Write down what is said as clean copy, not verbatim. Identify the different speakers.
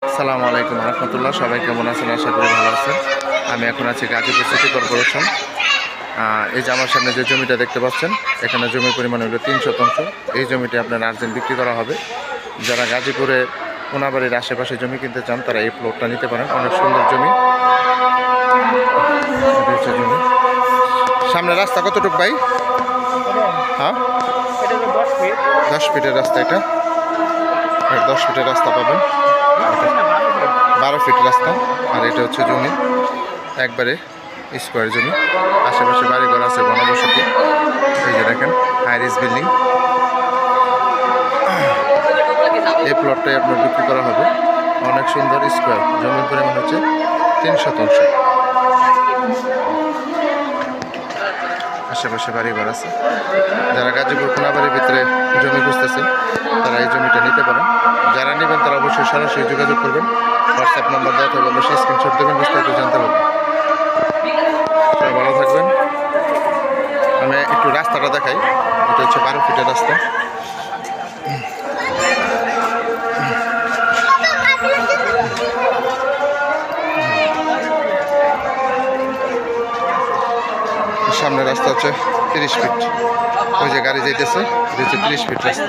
Speaker 1: আসসালামু আলাইকুম রহমতুল্লাহ। সবাই কেমন আছেন? আশা করি ভালো আছেন। আমি এখন আছি গাজীপুর সিটি কর্পোরেশন। এই যে আমার সামনে যে জমিটা দেখতে পাচ্ছেন, এখানে জমির পরিমাণ হলো 3 শতাংশ। এই জমিটি আপনার আর্জেন্ট বিক্রি করা হবে। যারা গাজীপুরে কোনাবাড়ির আশেপাশে জমি কিনতে চান তারা এই প্লটটা নিতে পারেন। অনেক সুন্দর জমি। এটা হচ্ছে জমি। সামনে রাস্তা কতটুকু ভাই? হ্যাঁ, 10 ফিটের রাস্তা। এটা 10 ফিটের রাস্তা পাবেন। 12 ফিট রাস্তা। আর এটা হচ্ছে জমি একবারে স্কোয়ার জমি। আশেপাশে বাড়িঘর আছে, ঘনবসতি। এই যে দেখেন হাইরিস বিল্ডিং। এই প্লটটাই আপনার বিক্রি করা হবে। অনেক সুন্দর স্কোয়ার। জমির পরিমাণ হচ্ছে 3 শতাংশ। আশেপাশে বাড়িঘর আছে। যারা গাজীপুর কোনাবাড়ির ভিতরে জমি খুঁজতেছেন তারা এই জমিটা নিতে পারেন। যারা নেবেন তারা অবশ্যই সরাসরি যোগাযোগ করবেন। হোয়াটসঅ্যাপ নাম্বার দেওয়া থাকবে, অবশ্যই স্ক্রিনশট দেবেন, বিস্তারিত জানতে পারবেন। সবাই ভালো থাকবেন। আমি একটু রাস্তাটা দেখাই। এটা হচ্ছে 12 ফিটের রাস্তা। সামনে রাস্তা হচ্ছে 30 ফিট। ওই যে গাড়ি যাইতেছে, এটা হচ্ছে 30 ফিট রাস্তা।